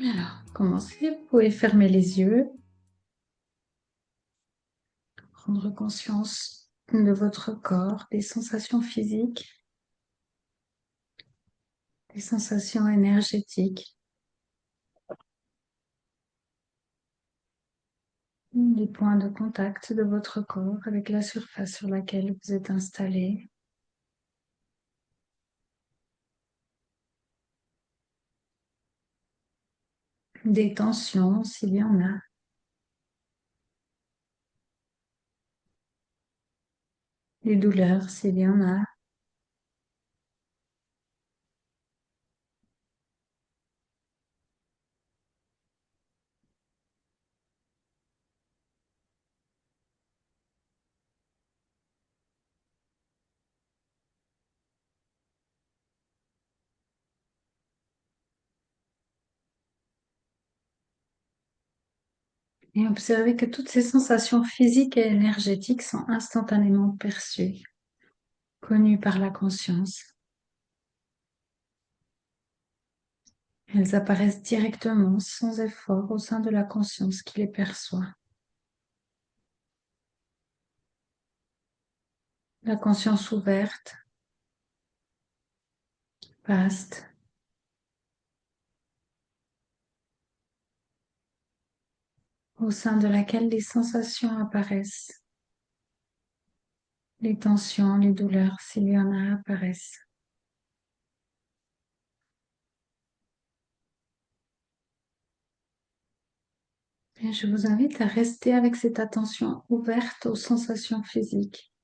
Alors, commencez. Vous pouvez fermer les yeux, prendre conscience de votre corps, des sensations physiques, des sensations énergétiques, des points de contact de votre corps avec la surface sur laquelle vous êtes installé. Des tensions s'il y en a. Des douleurs s'il y en a. Et observez que toutes ces sensations physiques et énergétiques sont instantanément perçues, connues par la conscience. Elles apparaissent directement, sans effort, au sein de la conscience qui les perçoit. La conscience ouverte, vaste, au sein de laquelle les sensations apparaissent, les tensions, les douleurs, s'il y en a, apparaissent. Et je vous invite à rester avec cette attention ouverte aux sensations physiques,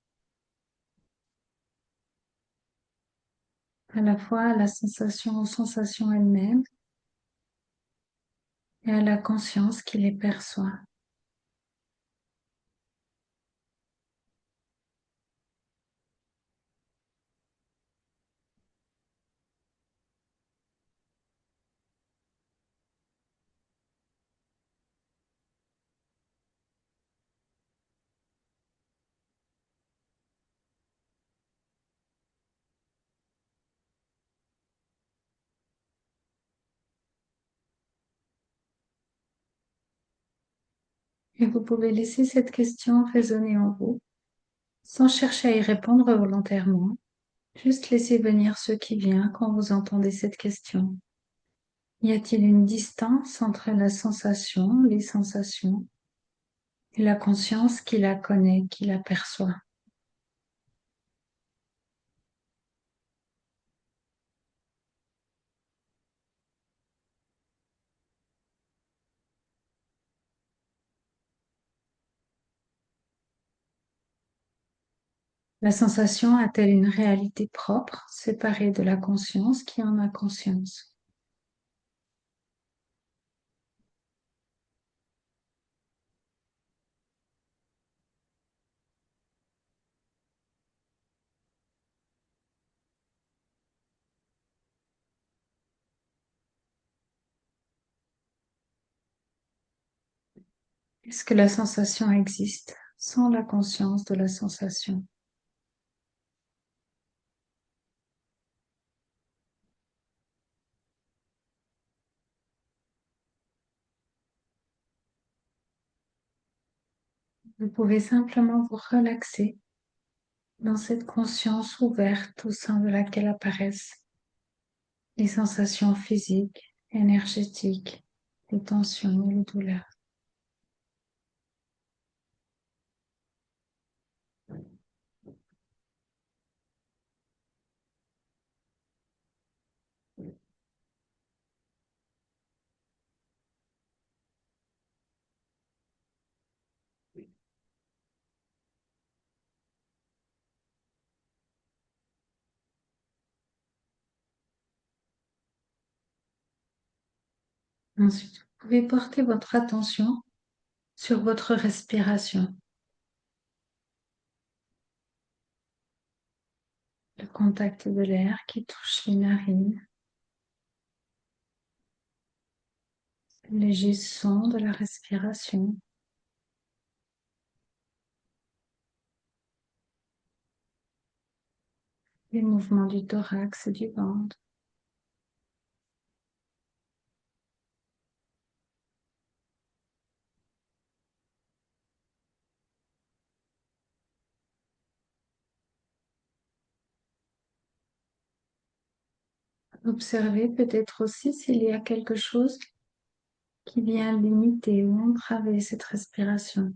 à la fois à la sensation aux sensations elles-mêmes et à la conscience qui les perçoit. Et vous pouvez laisser cette question résonner en vous, sans chercher à y répondre volontairement. Juste laissez venir ce qui vient quand vous entendez cette question. Y a-t-il une distance entre la sensation, les sensations, et la conscience qui la connaît, qui la perçoit? La sensation a-t-elle une réalité propre, séparée de la conscience qui en a conscience? Est-ce que la sensation existe sans la conscience de la sensation? Vous pouvez simplement vous relaxer dans cette conscience ouverte au sein de laquelle apparaissent les sensations physiques, énergétiques, les tensions et les douleurs. Ensuite, vous pouvez porter votre attention sur votre respiration, le contact de l'air qui touche les narines, le léger son de la respiration, les mouvements du thorax et du ventre. Observez peut-être aussi s'il y a quelque chose qui vient limiter ou entraver cette respiration.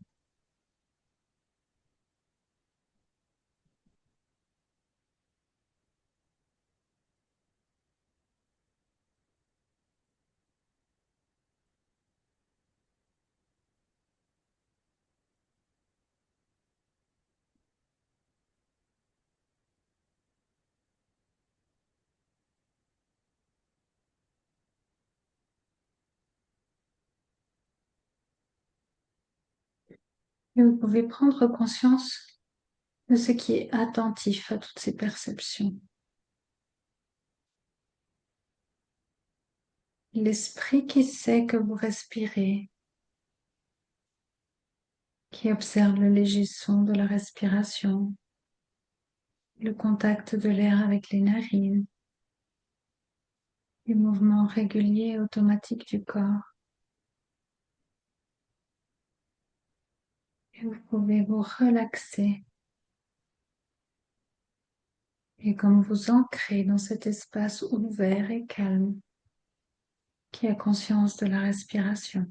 Et vous pouvez prendre conscience de ce qui est attentif à toutes ces perceptions. L'esprit qui sait que vous respirez, qui observe le léger son de la respiration, le contact de l'air avec les narines, les mouvements réguliers et automatiques du corps. Et vous pouvez vous relaxer et comme vous ancrer dans cet espace ouvert et calme qui a conscience de la respiration.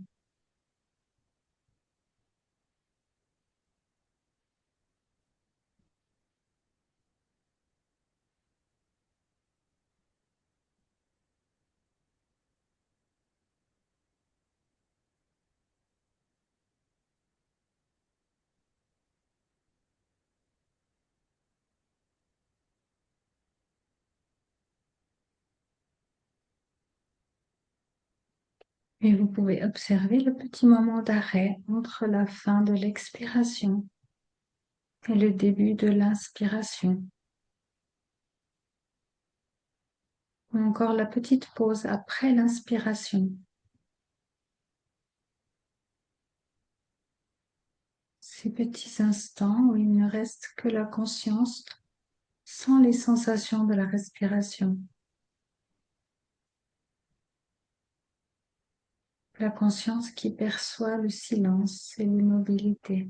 Et vous pouvez observer le petit moment d'arrêt entre la fin de l'expiration et le début de l'inspiration. Ou encore la petite pause après l'inspiration. Ces petits instants où il ne reste que la conscience sans les sensations de la respiration. La conscience qui perçoit le silence et l'immobilité.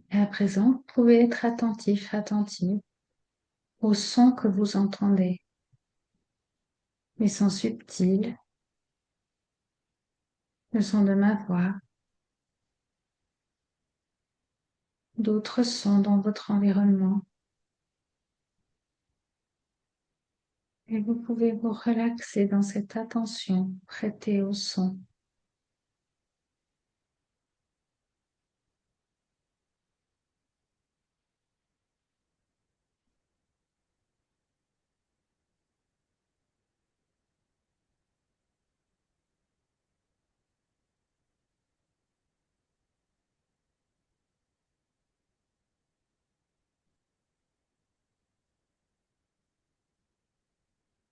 Et à présent, vous pouvez être attentif, attentive aux sons que vous entendez. Les sons subtils, le son de ma voix, d'autres sons dans votre environnement. Et vous pouvez vous relaxer dans cette attention prêtée au son.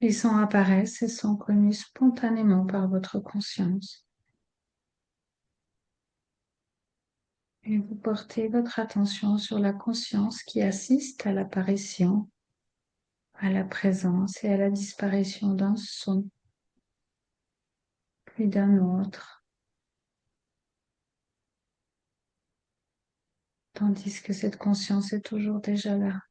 Les sons apparaissent et sont connus spontanément par votre conscience. Et vous portez votre attention sur la conscience qui assiste à l'apparition, à la présence et à la disparition d'un son, puis d'un autre, tandis que cette conscience est toujours déjà là.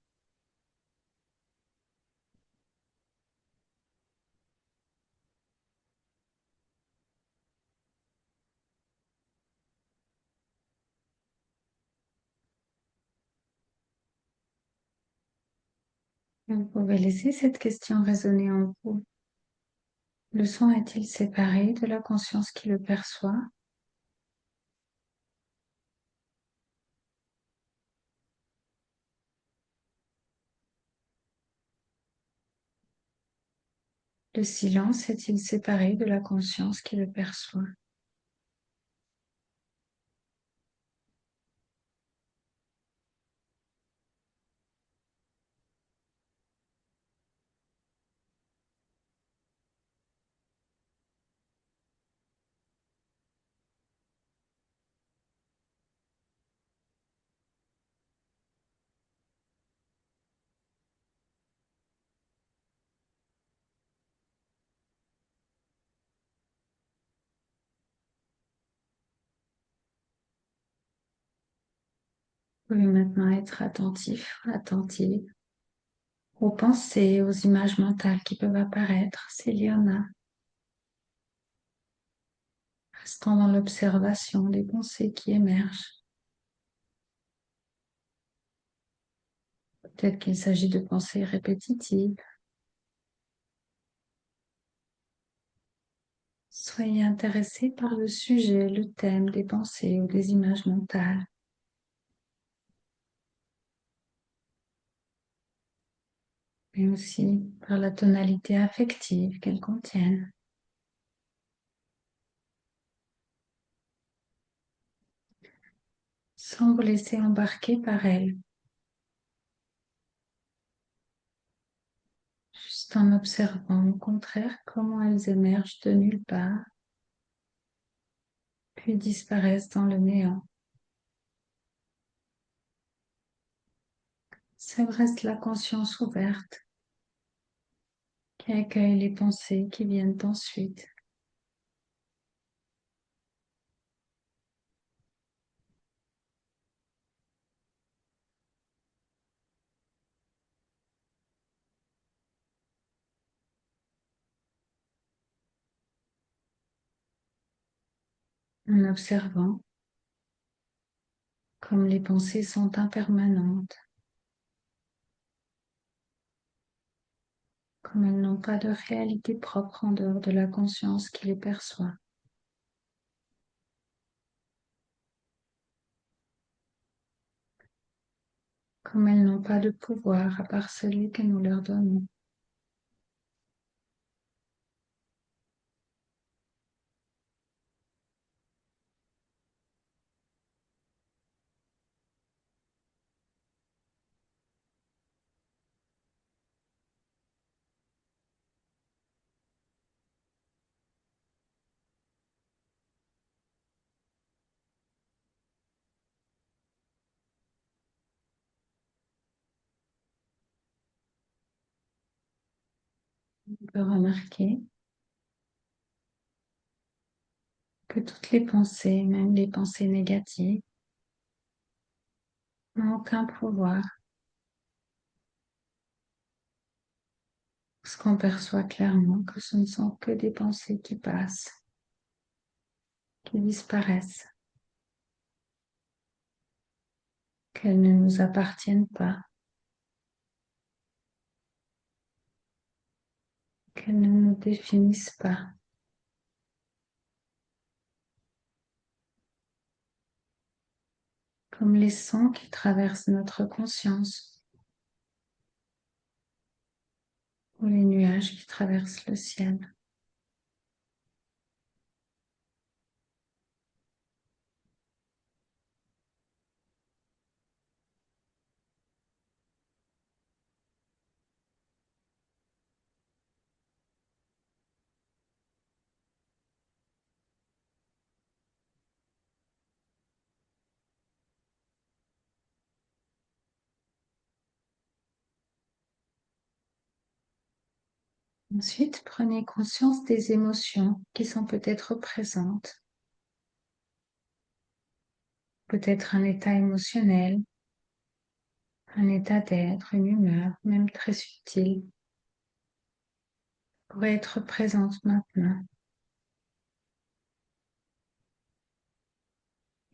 Et vous pouvez laisser cette question résonner en vous. Le son est-il séparé de la conscience qui le perçoit? Le silence est-il séparé de la conscience qui le perçoit? Vous pouvez maintenant être attentif, attentive aux pensées, aux images mentales qui peuvent apparaître s'il y en a. Restant dans l'observation des pensées qui émergent. Peut-être qu'il s'agit de pensées répétitives. Soyez intéressé par le sujet, le thème des pensées ou des images mentales. Mais aussi par la tonalité affective qu'elles contiennent. Sans vous laisser embarquer par elles. Juste en observant au contraire comment elles émergent de nulle part, puis disparaissent dans le néant. Ça reste la conscience ouverte qui accueille les pensées qui viennent ensuite. En observant comme les pensées sont impermanentes, comme elles n'ont pas de réalité propre en dehors de la conscience qui les perçoit. Comme elles n'ont pas de pouvoir à part celui que nous leur donnons. On peut remarquer que toutes les pensées, même les pensées négatives, n'ont aucun pouvoir, parce qu'on perçoit clairement que ce ne sont que des pensées qui passent, qui disparaissent, qu'elles ne nous appartiennent pas, qu'elles ne nous définissent pas. Comme les sons qui traversent notre conscience ou les nuages qui traversent le ciel. Ensuite, prenez conscience des émotions qui sont peut-être présentes. Peut-être un état émotionnel, un état d'être, une humeur, même très subtile, pourrait être présente maintenant.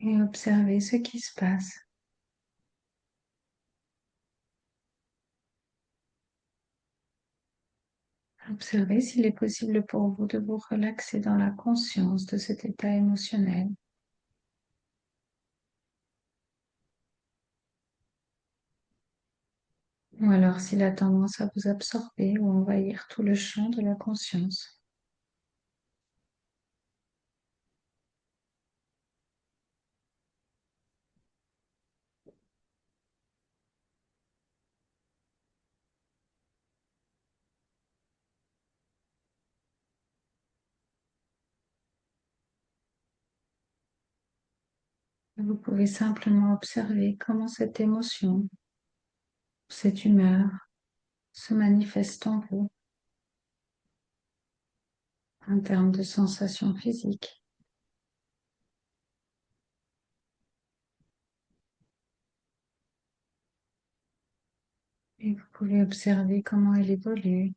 Et observez ce qui se passe. Observez s'il est possible pour vous de vous relaxer dans la conscience de cet état émotionnel. Ou alors s'il a tendance à vous absorber ou envahir tout le champ de la conscience. Vous pouvez simplement observer comment cette émotion, cette humeur se manifeste en vous en termes de sensations physiques. Et vous pouvez observer comment elle évolue.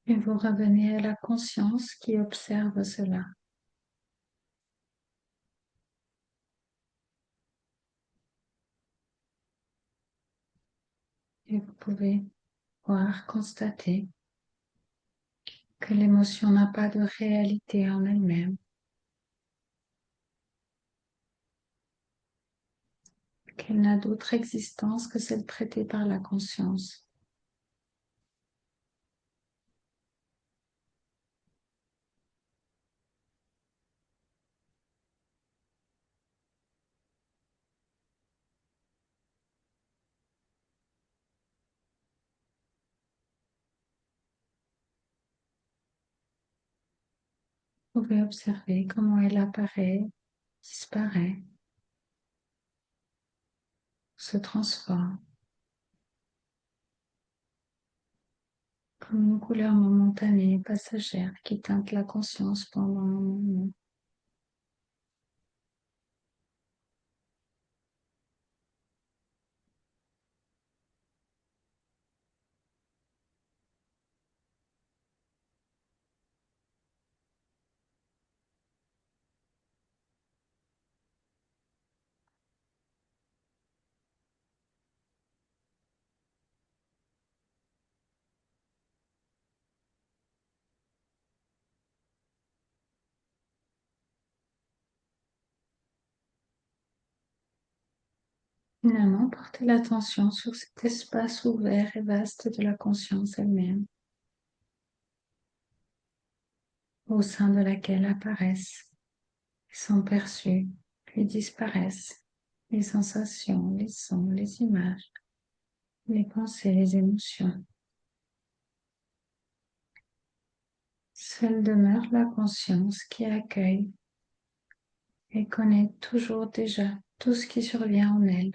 Et vous revenez à la conscience qui observe cela. Et vous pouvez voir, constater que l'émotion n'a pas de réalité en elle-même, qu'elle n'a d'autre existence que celle traitée par la conscience. Vous pouvez observer comment elle apparaît, disparaît, se transforme comme une couleur momentanée, passagère qui teinte la conscience pendant un moment. Finalement, portez l'attention sur cet espace ouvert et vaste de la conscience elle-même, au sein de laquelle apparaissent, sont perçus, puis disparaissent les sensations, les sons, les images, les pensées, les émotions. Seule demeure la conscience qui accueille et connaît toujours déjà tout ce qui survient en elle,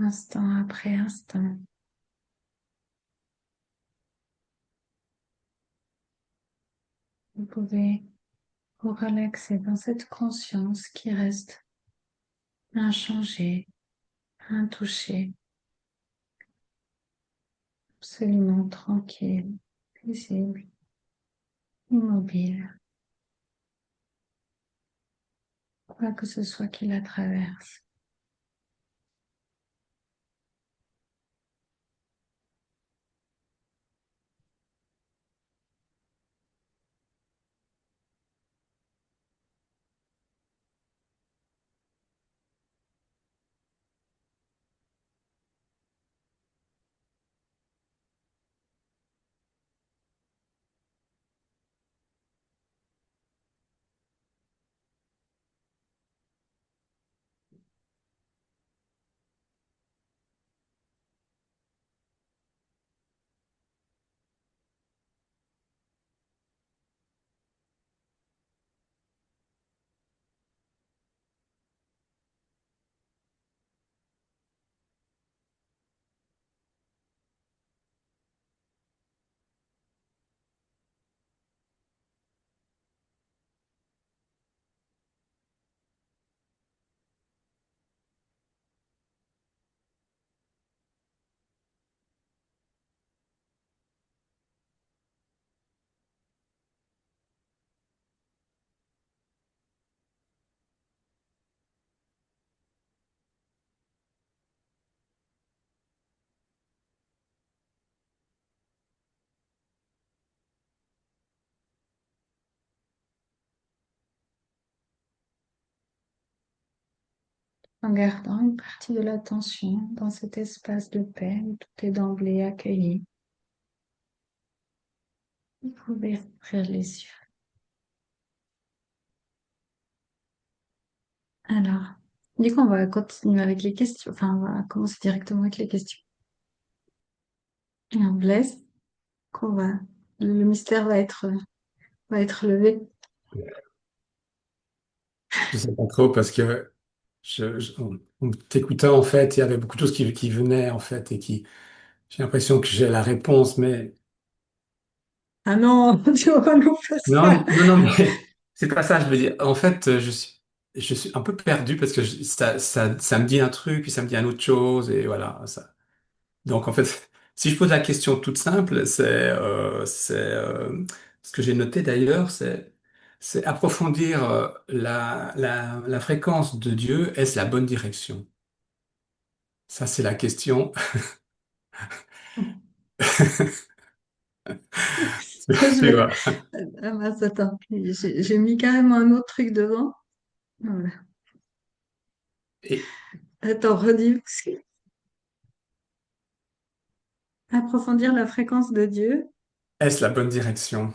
instant après instant. Vous pouvez vous relaxer dans cette conscience qui reste inchangée, intouchée, absolument tranquille, paisible, immobile, quoi que ce soit qui la traverse. En gardant une partie de l'attention dans cet espace de paix où tout est d'emblée accueilli, vous pouvez ouvrir les yeux. Alors, du coup, on va continuer avec les questions. Enfin, on va commencer directement avec les questions. Et on vous laisse qu'on va, le mystère va être levé. Je sais pas trop parce que en t'écoutant, en fait, il y avait beaucoup de choses qui venaient, en fait, et qui J'ai l'impression que j'ai la réponse, mais Ah non, tu vas nous faire non, ça. non, non, mais c'est pas ça. Je veux dire, en fait, je suis un peu perdu parce que ça me dit un truc, puis ça me dit un autre chose, et voilà, ça. Donc, en fait, si je pose la question toute simple, ce que j'ai noté d'ailleurs, c'est approfondir la fréquence de Dieu. Est-ce la bonne direction? Ça, c'est la question. Je Tu vais... vois. Ah mince, attends, j'ai mis carrément un autre truc devant. Voilà. Et Attends, redis. Approfondir la fréquence de Dieu. est-ce la bonne direction?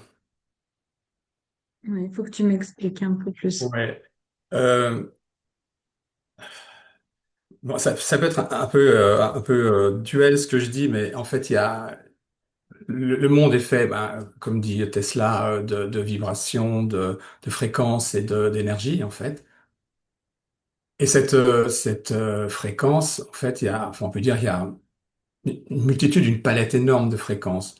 Ouais, il faut que tu m'expliques un peu plus. Ouais. Euh, bon, ça peut être un peu duel ce que je dis, mais en fait, il y a le monde est fait, ben, comme dit Tesla, de vibrations, de fréquences et d'énergie, en fait. Et cette fréquence, en fait, enfin, on peut dire, il y a une multitude, une palette énorme de fréquences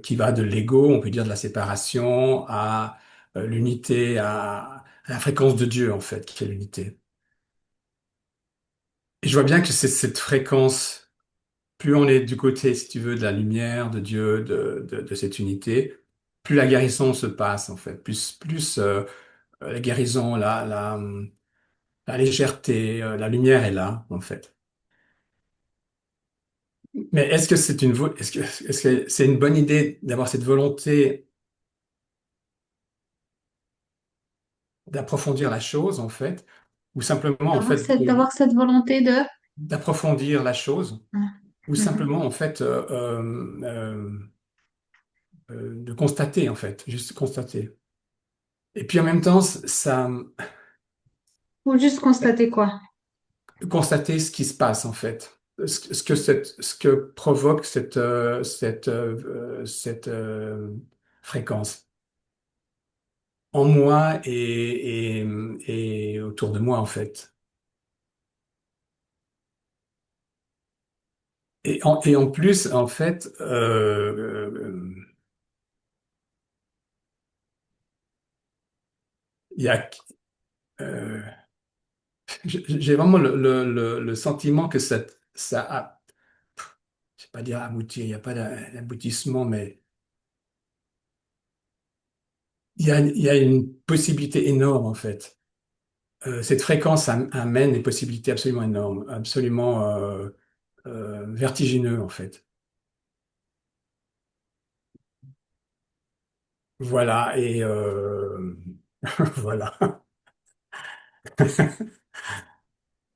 qui va de l'ego, on peut dire de la séparation, à l'unité, à la fréquence de Dieu, en fait, qui est l'unité. Et je vois bien que c'est cette fréquence, plus on est du côté, si tu veux, de la lumière, de Dieu, de cette unité, plus la guérison se passe, en fait, plus la guérison, la légèreté, la lumière est là, en fait. Mais est-ce que est-ce que c'est une bonne idée d'avoir cette volonté d'approfondir la chose, en fait, ou simplement, en fait, D'avoir cette volonté de... d'approfondir la chose, Ah, ou mhm. simplement, en fait, de constater, en fait, juste constater. Et puis en même temps, ça, Faut juste constater quoi? constater ce qui se passe, en fait. Ce que provoque cette fréquence en moi et autour de moi, en fait. Et en plus, en fait, il y a, euh, j'ai vraiment le sentiment que ça a, je vais pas dire aboutir, il n'y a pas d'aboutissement, mais il y a une possibilité énorme, en fait. Cette fréquence amène des possibilités absolument énormes, absolument vertigineux, en fait. Voilà, et voilà.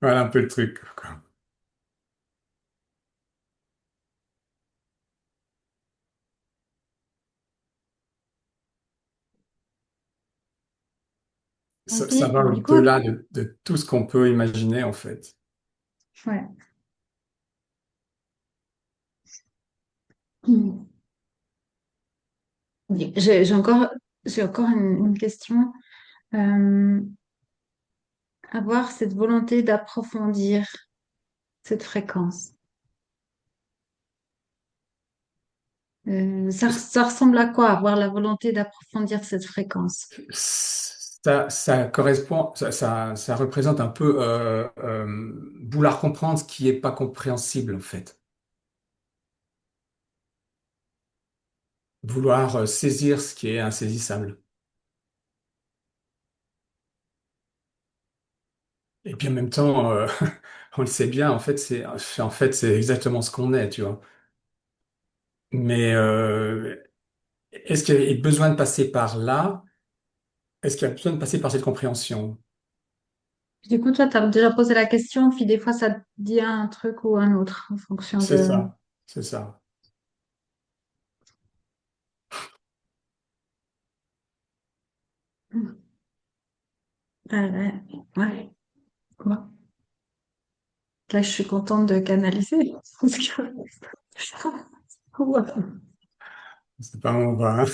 Voilà un peu le truc, quoi. Ça Ok, va du coup, au-delà de tout ce qu'on peut imaginer, en fait. ouais. Hmm. J'ai encore une question. Euh, Avoir cette volonté d'approfondir cette fréquence. Ça ressemble à quoi, avoir la volonté d'approfondir cette fréquence? Ça correspond, ça représente un peu vouloir comprendre ce qui est pas compréhensible, en fait. Vouloir saisir ce qui est insaisissable. Et puis en même temps, on le sait bien, en fait, c'est exactement ce qu'on est, tu vois. Mais est-ce qu'il y a besoin de passer par là? Est-ce qu'il y a besoin de passer par cette compréhension? Du coup, toi, tu as déjà posé la question, puis des fois, ça te dit un truc ou un autre en fonction C'est de... ça, c'est ça. Ouais, ouais. Ouais. Là, je suis contente de canaliser. Parce que... Ouais. C'est pas mon va, hein.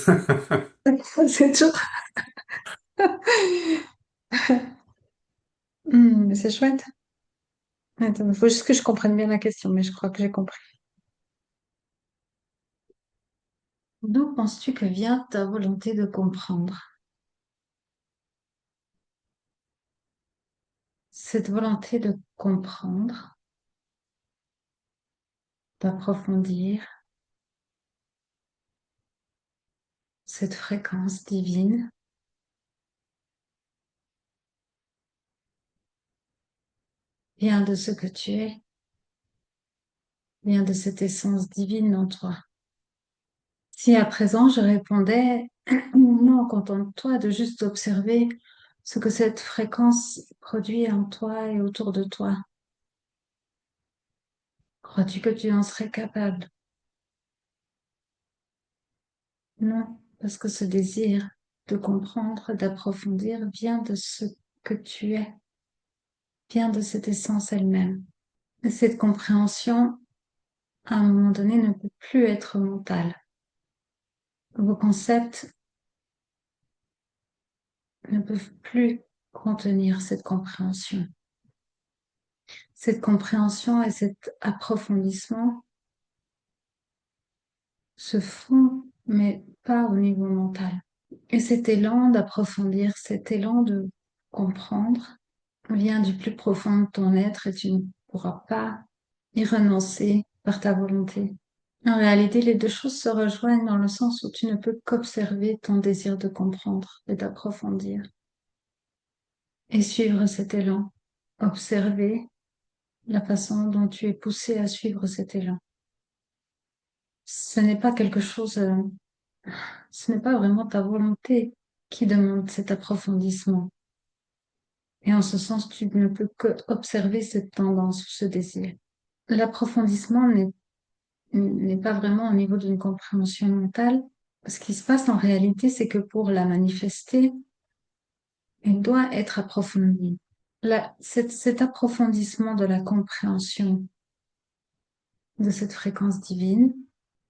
C'est toujours... Mais c'est chouette. Attends, il faut juste que je comprenne bien la question, mais je crois que j'ai compris. D'où penses-tu que vient ta volonté de comprendre? Cette volonté de comprendre, d'approfondir cette fréquence divine vient de ce que tu es, vient de cette essence divine en toi. Si à présent je répondais, non, contente-toi de juste observer ce que cette fréquence produit en toi et autour de toi, crois-tu que tu en serais capable? Non, parce que ce désir de comprendre, d'approfondir vient de ce que tu es, vient de cette essence elle-même. Et cette compréhension, à un moment donné, ne peut plus être mentale. Vos concepts ne peuvent plus contenir cette compréhension. Cette compréhension et cet approfondissement se font, mais pas au niveau mental. Et cet élan d'approfondir, cet élan de comprendre, vient du plus profond de ton être et tu ne pourras pas y renoncer par ta volonté. En réalité, les deux choses se rejoignent dans le sens où tu ne peux qu'observer ton désir de comprendre et d'approfondir et suivre cet élan. Observer la façon dont tu es poussé à suivre cet élan. Ce n'est pas quelque chose, ce n'est pas vraiment ta volonté qui demande cet approfondissement. Et en ce sens, tu ne peux que observer cette tendance ou ce désir. L'approfondissement n'est pas vraiment au niveau d'une compréhension mentale. Ce qui se passe en réalité, c'est que pour la manifester, elle doit être approfondie. Cet approfondissement de la compréhension de cette fréquence divine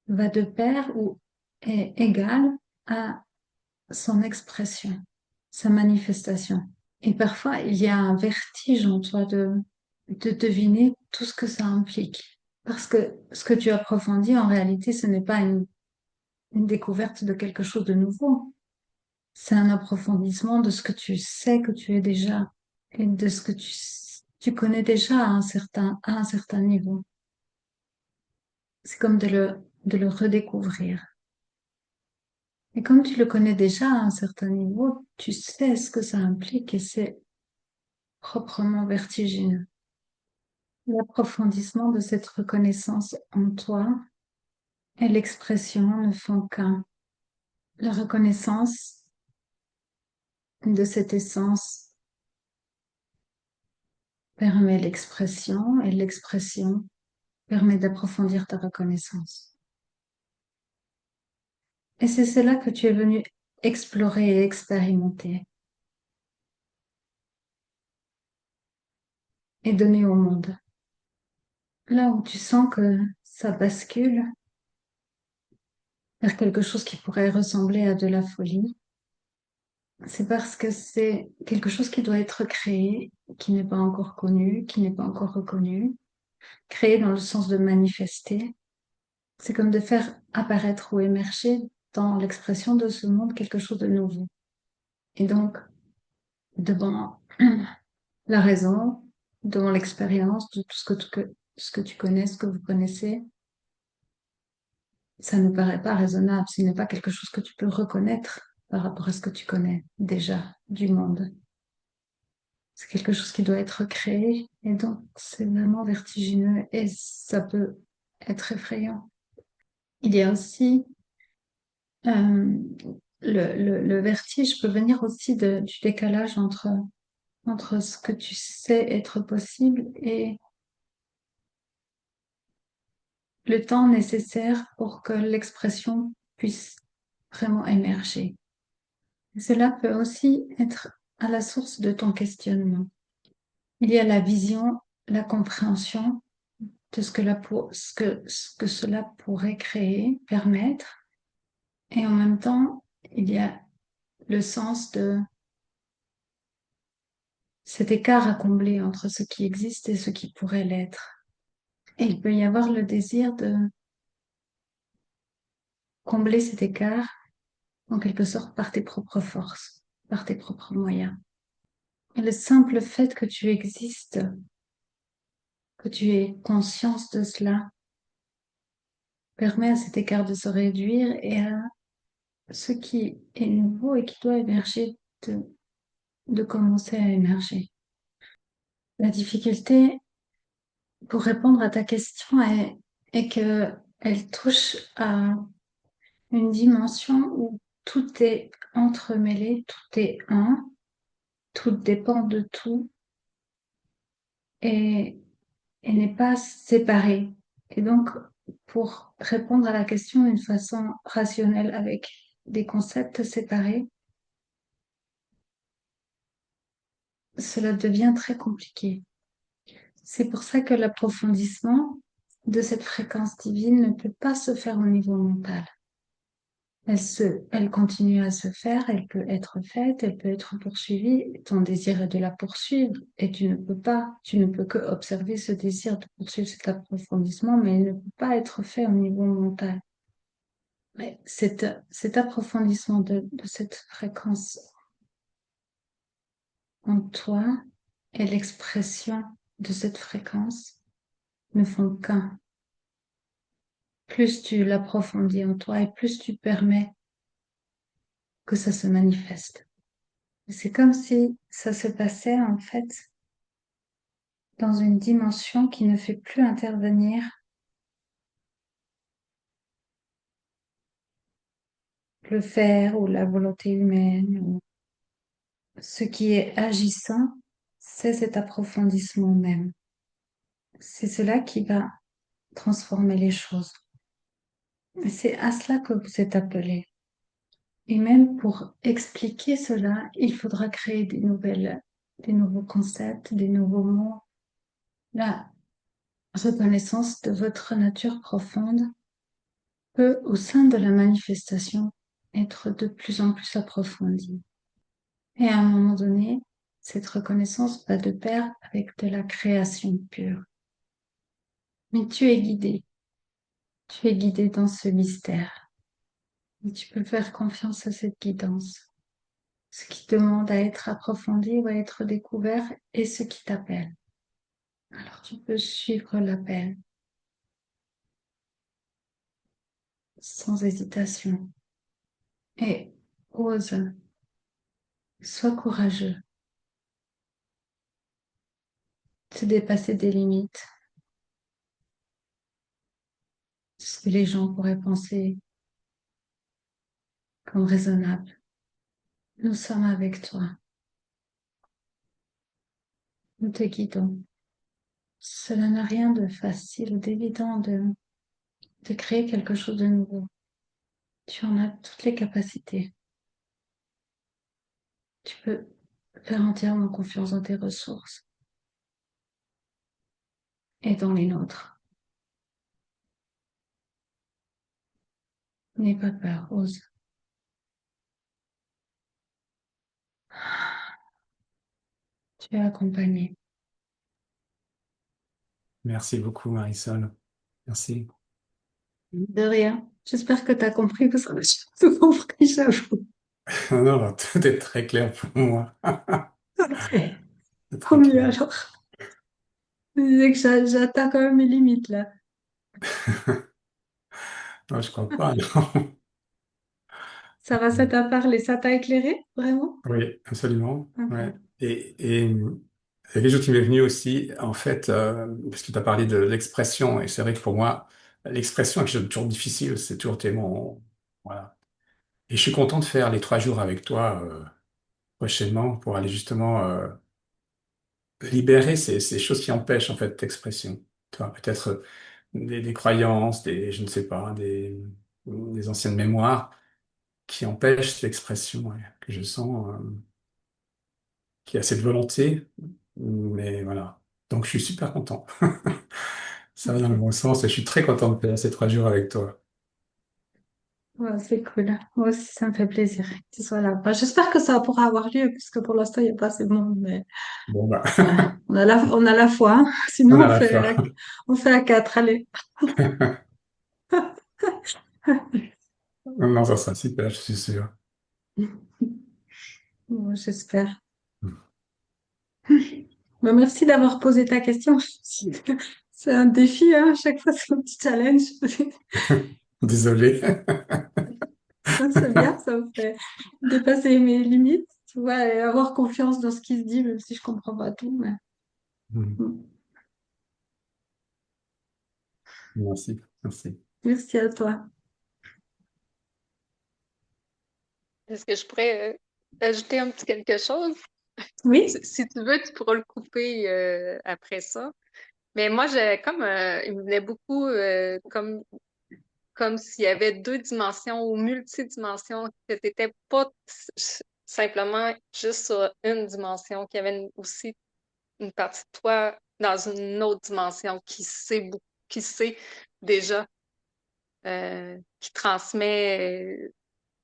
va de pair ou est égal à son expression, sa manifestation. Et parfois, il y a un vertige en toi de deviner tout ce que ça implique. Parce que ce que tu approfondis, en réalité, ce n'est pas une découverte de quelque chose de nouveau. C'est un approfondissement de ce que tu sais que tu es déjà et de ce que tu connais déjà à un certain niveau. C'est comme de le redécouvrir. Et comme tu le connais déjà à un certain niveau, tu sais ce que ça implique et c'est proprement vertigineux. L'approfondissement de cette reconnaissance en toi et l'expression ne font qu'un. La reconnaissance de cette essence permet l'expression et l'expression permet d'approfondir ta reconnaissance. Et c'est cela que tu es venu explorer et expérimenter et donner au monde. Là où tu sens que ça bascule vers quelque chose qui pourrait ressembler à de la folie, c'est parce que c'est quelque chose qui doit être créé, qui n'est pas encore connu, qui n'est pas encore reconnu, créé dans le sens de manifester. C'est comme de faire apparaître ou émerger dans l'expression de ce monde quelque chose de nouveau. Et donc, devant la raison, devant l'expérience de tout ce que tu connais, ce que vous connaissez, ça ne paraît pas raisonnable. Ce n'est pas quelque chose que tu peux reconnaître par rapport à ce que tu connais déjà du monde. C'est quelque chose qui doit être créé et donc c'est vraiment vertigineux et ça peut être effrayant. Il y a aussi euh, le vertige peut venir aussi du décalage entre ce que tu sais être possible et le temps nécessaire pour que l'expression puisse vraiment émerger. Et cela peut aussi être à la source de ton questionnement. Il y a la vision, la compréhension de ce que cela pourrait créer, permettre, et en même temps, il y a le sens cet écart à combler entre ce qui existe et ce qui pourrait l'être. Et il peut y avoir le désir de combler cet écart, en quelque sorte, par tes propres forces, par tes propres moyens. Et le simple fait que tu existes, que tu aies conscience de cela, permet à cet écart de se réduire et à ce qui est nouveau et qui doit émerger de commencer à émerger. La difficulté, pour répondre à ta question, est que elle touche à une dimension où tout est entremêlé, tout est un, tout dépend de tout et, et n'est pas séparé. Et donc, pour répondre à la question d'une façon rationnelle avec des concepts séparés, cela devient très compliqué. C'est pour ça que l'approfondissement de cette fréquence divine ne peut pas se faire au niveau mental. Elle continue à se faire, elle peut être faite, elle peut être poursuivie. Ton désir est de la poursuivre et tu ne peux que observer ce désir de poursuivre cet approfondissement, mais il ne peut pas être fait au niveau mental. Mais cet approfondissement de cette fréquence en toi et l'expression de cette fréquence ne font qu'un. Plus tu l'approfondis en toi et plus tu permets que ça se manifeste. C'est comme si ça se passait en fait dans une dimension qui ne fait plus intervenir le faire ou la volonté humaine. Ce qui est agissant, c'est cet approfondissement même. C'est cela qui va transformer les choses. Et c'est à cela que vous êtes appelés. Et même pour expliquer cela, il faudra créer des nouveaux concepts, des nouveaux mots. La reconnaissance de votre nature profonde peut, au sein de la manifestation, être de plus en plus approfondie. Et à un moment donné, cette reconnaissance va de pair avec de la création pure. Mais tu es guidé dans ce mystère. Et tu peux faire confiance à cette guidance. Ce qui demande à être approfondi ou à être découvert et ce qui t'appelle. Alors tu peux suivre l'appel sans hésitation et ose, sois courageux, te dépasser des limites, ce que les gens pourraient penser comme raisonnable. Nous sommes avec toi, nous te guidons. Cela n'a rien de facile ou d'évident de créer quelque chose de nouveau. Tu en as toutes les capacités. Tu peux faire entièrement confiance dans tes ressources et dans les nôtres. N'aie pas peur, ose. Tu es accompagné. Merci beaucoup, Marisol. Merci. De rien. J'espère que tu as compris parce que j'ai pas tout compris, j'avoue. Non, non, tout est très clair pour moi. Ok. C'est Tant très mieux clair. alors. Je disais que j'atteins quand même mes limites là. Non, je crois pas, non. Ça va, ça t'a parlé, ça t'a éclairé, vraiment? Oui, absolument. Ouais. Ok. Et quelque chose qui m'est venu aussi, en fait, parce que tu as parlé de l'expression, et c'est vrai que pour moi, l'expression est quelque chose de toujours difficile, c'est toujours tellement... Voilà. Et je suis content de faire les 3 jours avec toi prochainement pour aller justement libérer ces choses qui empêchent en fait l'expression. Tu vois, peut-être des croyances, je ne sais pas, des anciennes mémoires qui empêchent l'expression, ouais, que je sens, qui a cette volonté, mais voilà. Donc je suis super content. Ça va dans le Ok. bon sens et je suis très content de passer ces 3 jours avec toi. Ouais, c'est cool. Moi aussi, ça me fait plaisir que tu sois là. Enfin, j'espère que ça pourra avoir lieu, puisque pour l'instant, il n'y a pas assez de monde, mais Bon, bah, on a la foi, hein. on Sinon, a la foi. on fait à quatre, allez. Non, ça sera super, je suis sûr. Bon, j'espère. Ben, merci d'avoir posé ta question. C'est un défi, hein. À chaque fois, c'est un petit challenge. Désolé. C'est bien, ça me fait dépasser mes limites, tu vois, et avoir confiance dans ce qui se dit, même si je comprends pas tout. Mais... Mm. Merci, merci. Merci à toi. Est-ce que je pourrais ajouter un petit quelque chose? Oui? Si tu veux, tu pourras le couper après ça. Mais moi, j'ai comme il me venait beaucoup comme s'il y avait deux dimensions ou multidimensions, que tu n'étais pas simplement juste sur une dimension, qu'il y avait aussi une partie de toi dans une autre dimension qui sait déjà, qui transmet.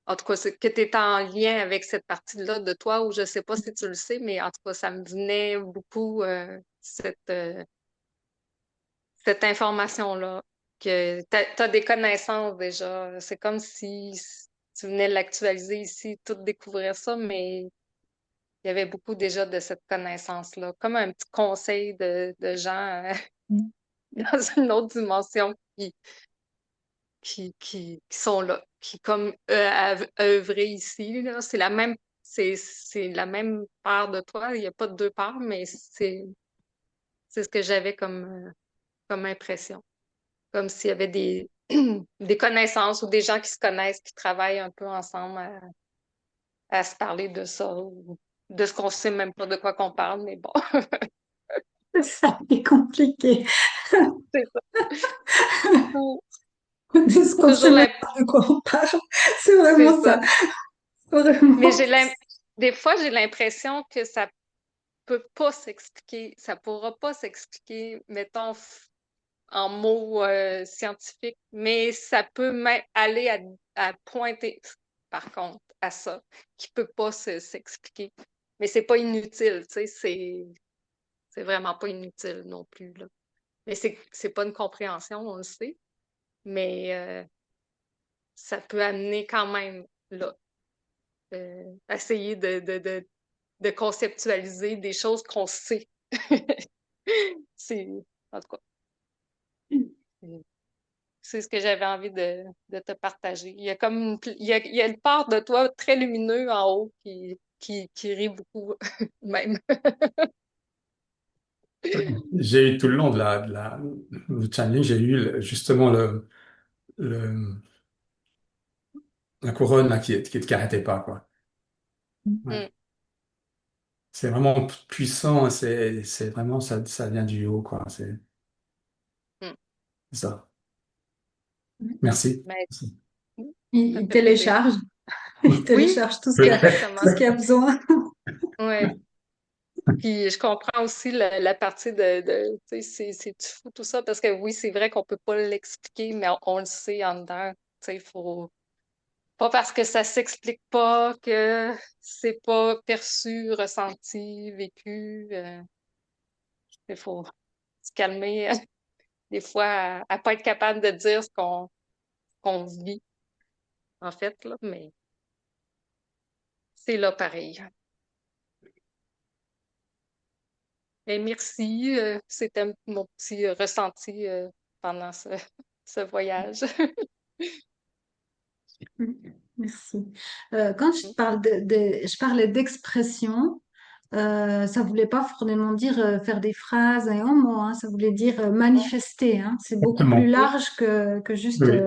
En tout cas, que tu es en lien avec cette partie-là de toi, ou je sais pas si tu le sais, mais en tout cas, ça me venait beaucoup cette information-là, que tu as des connaissances déjà. C'est comme si tu venais l'actualiser ici, tout découvrir ça, mais il y avait beaucoup déjà de cette connaissance-là, comme un petit conseil de gens dans une autre dimension qui sont là, qui comme œuvrer ici, là. C'est la même part de toi. Il n'y a pas deux parts, mais c'est ce que j'avais comme impression. Comme s'il y avait des connaissances ou des gens qui se connaissent, qui travaillent un peu ensemble à se parler de ça, ou de ce qu'on sait même pas de quoi qu'on parle, mais bon, Ça est compliqué. c'est ça. De ce qu'on sait Toujours même l'im- pas de quoi on parle. C'est c'est vraiment ça. ça. Mais Vraiment. des fois, j'ai l'impression que ça peut pas s'expliquer, ça pourra pas s'expliquer, mettons, en mots scientifiques, mais ça peut même aller à pointer, par contre, à ça, qui peut pas s'expliquer. Mais c'est pas inutile, tu sais, c'est vraiment pas inutile non plus, là. Mais c'est pas une compréhension, on le sait, mais ça peut amener quand même, là, essayer de conceptualiser des choses qu'on sait. C'est, en tout cas, c'est ce que j'avais envie de te partager. Il y a comme il y a une part de toi très lumineux en haut qui rit beaucoup, même. J'ai eu tout le long du challenge, j'ai eu justement le, la couronne là, qui arrêtait pas, quoi. Ouais. Mm, C'est vraiment puissant, hein, c'est vraiment, ça vient du haut, quoi. mm. C'est ça. Merci. Mais Merci. ça Il fait plaisir. télécharge. Il Oui, télécharge exactement. tout ce qu'il a besoin. Ouais. Puis je comprends aussi la partie tu sais, c'est fou tout ça, parce que oui, c'est vrai qu'on peut pas l'expliquer, mais on le sait en dedans. Tu sais, il faut pas parce que ça s'explique pas que c'est pas perçu, ressenti, vécu. Il faut se calmer des fois à pas être capable de dire ce qu'on vit, en fait, là, mais c'est là pareil. Et merci, c'était mon petit ressenti pendant ce voyage. Merci. Quand je parle je parlais d'expression, ça voulait pas forcément dire faire des phrases et en mots, hein, ça voulait dire manifester, hein. C'est beaucoup plus Exactement. Oui, large que juste. Oui,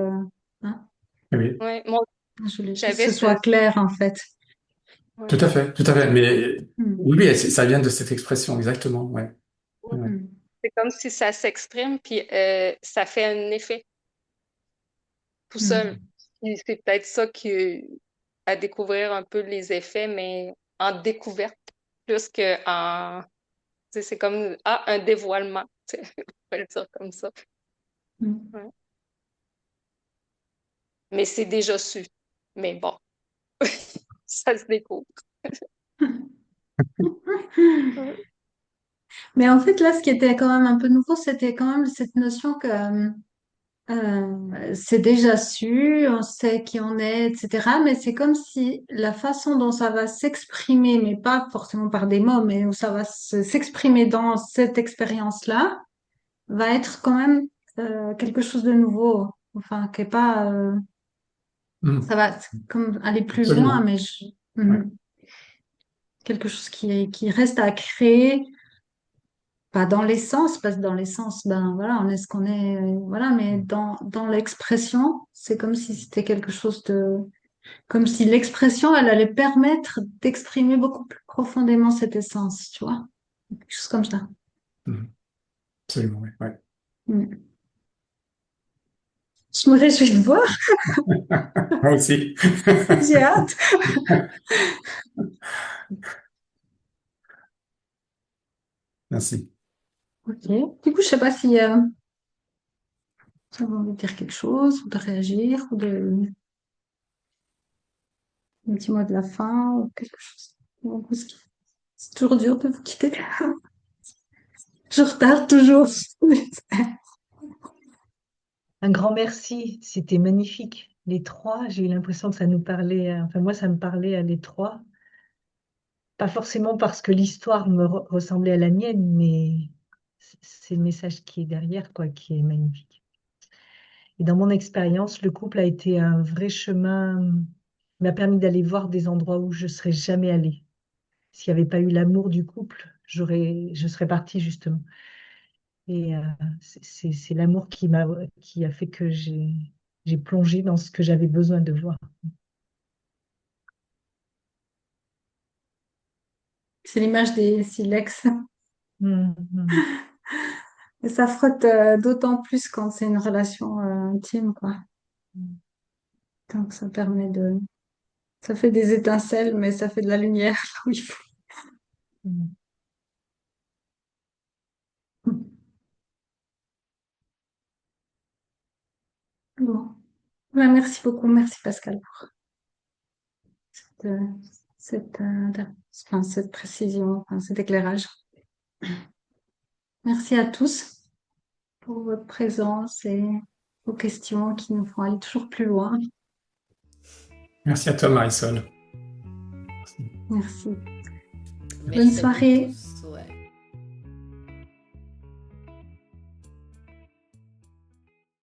Hein. oui. oui, moi, Je voulais juste que j'avais ce soit clair en fait. Tout ouais. à fait, tout à fait. Mais Hmm. oui, oui, ça vient de cette expression, exactement. Ouais. Ouais. Hmm. C'est comme si ça s'exprime, puis ça fait un effet tout seul. Hmm. Puis c'est peut-être ça qui, à découvrir un peu les effets, mais en découverte plus que en, tu sais, c'est comme un dévoilement, tu sais, on va le dire comme ça. Hmm. Ouais. mais c'est déjà su. Mais bon, ça se découvre. Mais en fait, là, ce qui était quand même un peu nouveau, c'était quand même cette notion que c'est déjà su, on sait qui on est, etc. Mais c'est comme si la façon dont ça va s'exprimer, mais pas forcément par des mots, mais où ça va s'exprimer dans cette expérience-là, va être quand même quelque chose de nouveau. Enfin, qui est pas, ça va comme aller plus loin, Absolument. mais Ouais. quelque chose qui reste à créer. Pas dans l'essence, parce que dans l'essence, ben voilà, on est ce qu'on est, voilà, mais dans l'expression, c'est comme si c'était quelque chose de, comme si l'expression, elle allait permettre d'exprimer beaucoup plus profondément cette essence, tu vois, quelque chose comme ça. Mhm. Absolument, oui. Ouais. Mm. Je me réjouis de voir, Moi aussi. j'ai hâte. Merci. Ok. Du coup, je sais pas si tu as envie de dire quelque chose, ou de réagir, ou de un petit mot de la fin, ou quelque chose. Bon, parce que c'est toujours dur de vous quitter. Je retarde toujours. Un grand merci, c'était magnifique. Les trois, j'ai eu l'impression que ça nous parlait, enfin moi ça me parlait à les trois. Pas forcément parce que l'histoire me ressemblait à la mienne, mais c'est le message qui est derrière, quoi, qui est magnifique. Et dans mon expérience, le couple a été un vrai chemin, m'a permis d'aller voir des endroits où je serais jamais allée. S'il n'y avait pas eu l'amour du couple, je serais partie justement. Et c'est l'amour qui a fait que j'ai plongé dans ce que j'avais besoin de voir. C'est l'image des silex. Mhm. Et ça frotte d'autant plus quand c'est une relation intime, quoi. Donc ça permet de... Ça fait des étincelles, mais ça fait de la lumière là où il faut. Mhm. Bon. Ouais, merci beaucoup. Merci Pascal pour euh, cette précision, enfin, cet éclairage. Merci à tous pour votre présence et vos questions qui nous font aller toujours plus loin. Merci à toi, Marisol. Merci. Bonne Merci à vous soirée. tous. Ouais.